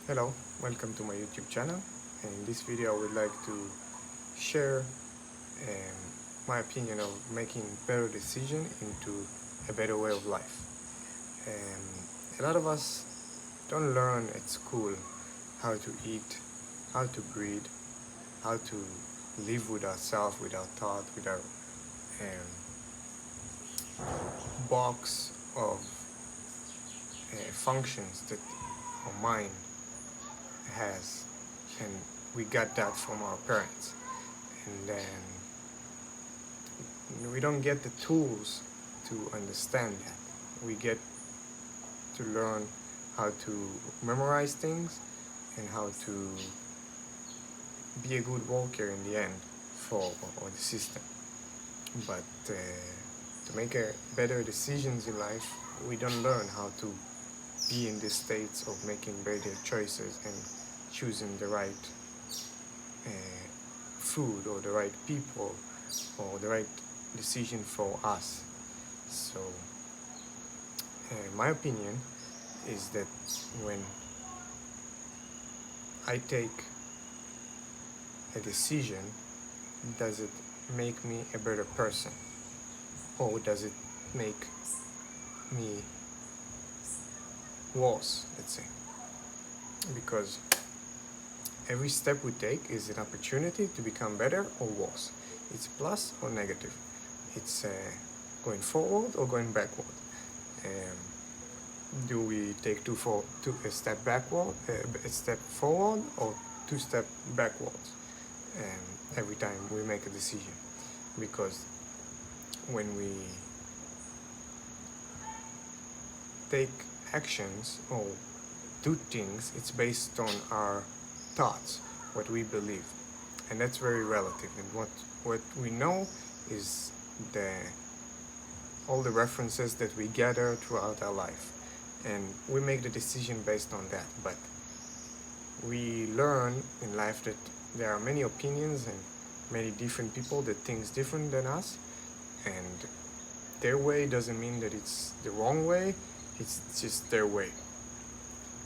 Hello, welcome to my YouTube channel. And in this video I would like to share my opinion of making better decision into a better way of life. A lot of us don't learn at school how to eat, how to breathe, how to live with ourselves, with our thought, with our box of functions that our mind has, and we got that from our parents. And then we don't get the tools to understand that. We get to learn how to memorize things and how to be a good worker in the end for the system. But to make better decisions in life, we don't learn how to be in the states of making better choices and choosing the right food or the right people or the right decision for us. So my opinion is that when I take a decision, does it make me a better person, or does it make me worse, let's say? Because every step we take is an opportunity to become better or worse. It's plus or negative. It's going forward or going backward. Do we take a step backward, a step forward, or two steps backwards? Every time we make a decision, because when we take actions or do things, it's based on our thoughts, what we believe, and that's very relative. And what we know is all the references that we gather throughout our life, and we make the decision based on that. But we learn in life that there are many opinions and many different people that think different than us, and their way doesn't mean that it's the wrong way, it's just their way.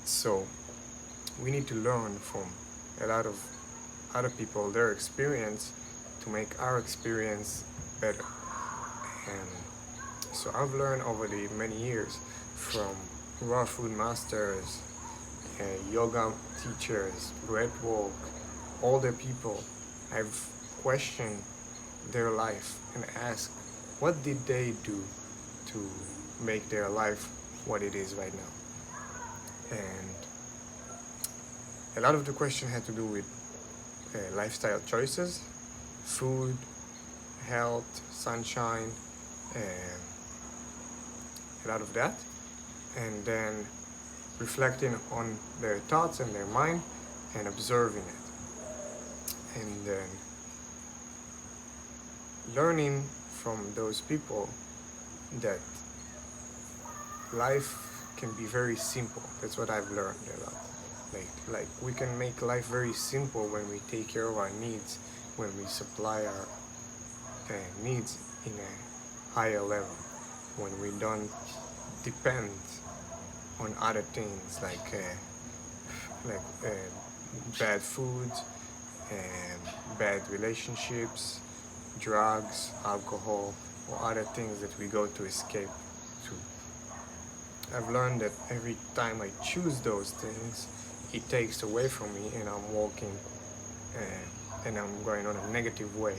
So we need to learn from a lot of other people, their experience, to make our experience better. And so I've learned over the many years from raw food masters, yoga teachers, breathwork, older people. I've questioned their life and asked, what did they do to make their life what it is right now? And a lot of the question had to do with lifestyle choices, food, health, sunshine, a lot of that. And then reflecting on their thoughts and their mind and observing it. And then learning from those people that life can be very simple. That's what I've learned a lot. Like we can make life very simple when we take care of our needs, when we supply our needs in a higher level, when we don't depend on other things like bad food and bad relationships, drugs, alcohol, or other things that we go to escape to. I've learned that every time I choose those things, it takes away from me, and I'm walking and I'm going on a negative way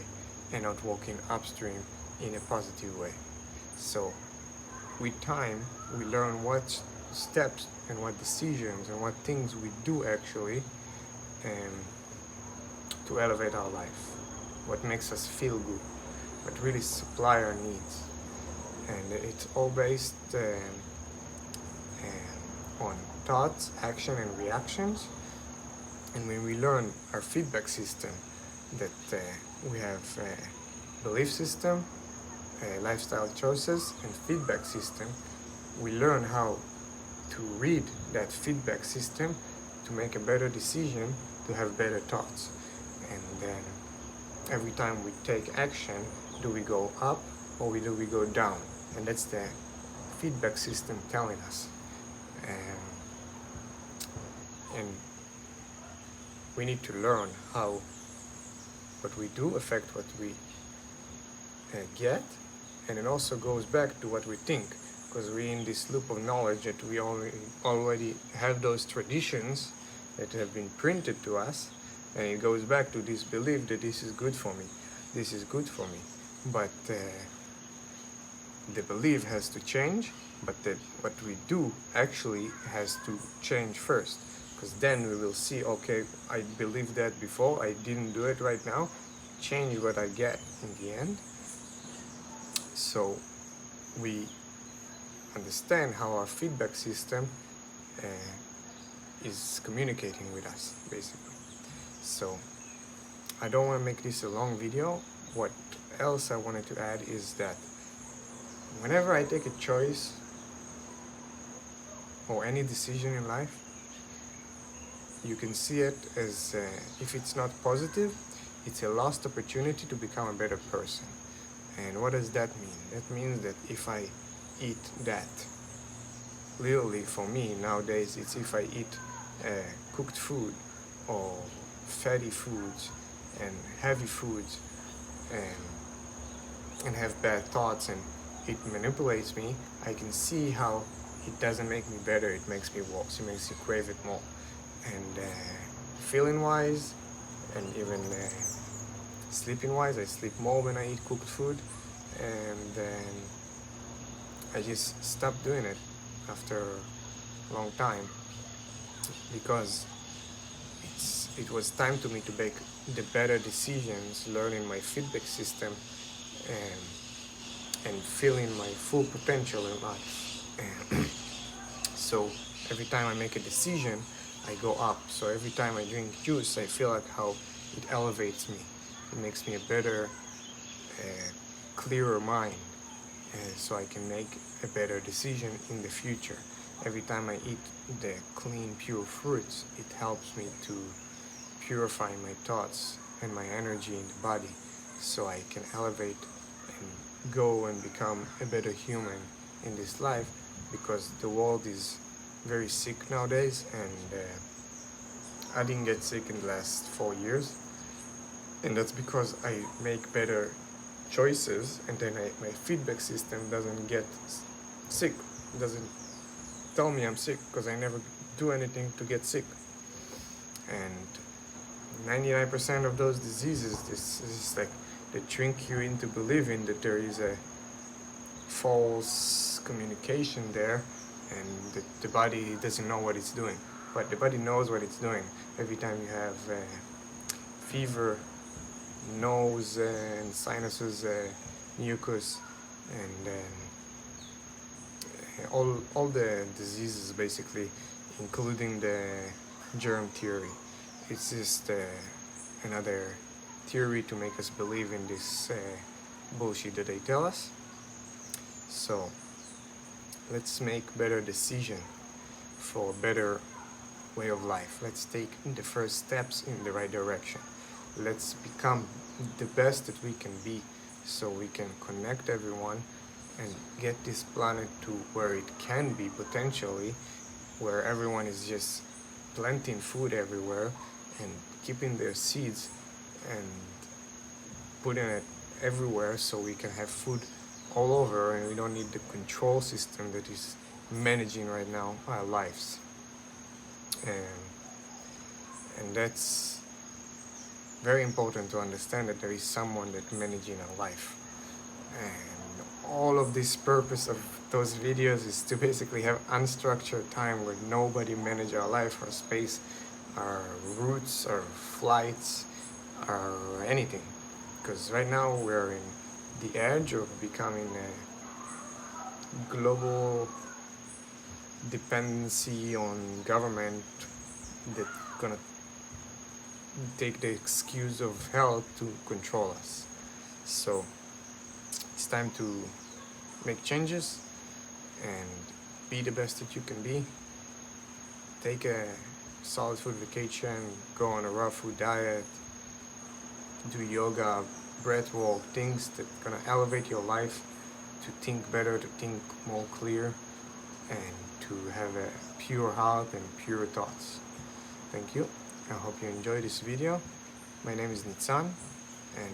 and not walking upstream in a positive way. So with time, we learn what steps and what decisions and what things we do actually to elevate our life, what makes us feel good, what really supply our needs. And it's all based on thoughts, action, and reactions. And when we learn our feedback system, that we have belief system, lifestyle choices, and feedback system, we learn how to read that feedback system to make a better decision, to have better thoughts. And then every time we take action, do we go up or do we go down? And that's the feedback system telling us. and we need to learn how what we do affect what we get, and it also goes back to what we think, because we're in this loop of knowledge that we already have those traditions that have been printed to us, and it goes back to this belief that this is good for me, this is good for me. But the belief has to change, but what we do actually has to change first, because then we will see, okay, I believed that before, I didn't do it right now, change what I get in the end. So we understand how our feedback system is communicating with us, basically. So I don't want to make this a long video. What else I wanted to add is that whenever I take a choice or any decision in life, you can see it as if it's not positive, it's a lost opportunity to become a better person. And what does that mean? That means that if I eat that, literally for me nowadays, it's if I eat cooked food or fatty foods and heavy foods and have bad thoughts, and it manipulates me, I can see how it doesn't make me better, it makes me worse, it makes you crave it more. And feeling wise and even sleeping wise, I sleep more when I eat cooked food, and then I just stopped doing it after a long time, because it was time to me to make the better decisions, learning my feedback system and feeling my full potential in life. So every time I make a decision, I go up. So every time I drink juice, I feel like how it elevates me. It makes me a better, clearer mind, so I can make a better decision in the future. Every time I eat the clean, pure fruits, it helps me to purify my thoughts and my energy in the body, so I can elevate and go and become a better human in this life, because the world is very sick nowadays, and I didn't get sick in the last 4 years, and that's because I make better choices, and then my feedback system doesn't get sick, doesn't tell me I'm sick, because I never do anything to get sick. And 99% of those diseases, this is like they trick you into believing that there is a false communication there, and the body doesn't know what it's doing. But the body knows what it's doing. Every time you have fever, nose and sinuses, mucus, and all the diseases, basically, including the germ theory. It's just another theory to make us believe in this bullshit that they tell us. So let's make better decision for a better way of life. Let's take the first steps in the right direction. Let's become the best that we can be, so we can connect everyone and get this planet to where it can be potentially, where everyone is just planting food everywhere and keeping their seeds and putting it everywhere, so we can have food all over, and we don't need the control system that is managing right now our lives. And that's very important to understand, that there is someone that managing our life. And all of this purpose of those videos is to basically have unstructured time where nobody manage our life, our space, our routes, our flights, or anything. Because right now we're in the edge of becoming a global dependency on government that's gonna take the excuse of health to control us. So it's time to make changes and be the best that you can be. Take a solid food vacation, go on a raw food diet, do yoga, breath work, things that are gonna elevate your life, to think better, to think more clear, and to have a pure heart and pure thoughts. Thank you. I hope you enjoy this video. My name is Nitzan, and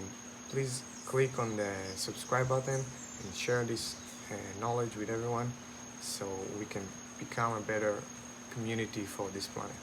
please click on the subscribe button and share this knowledge with everyone so we can become a better community for this planet.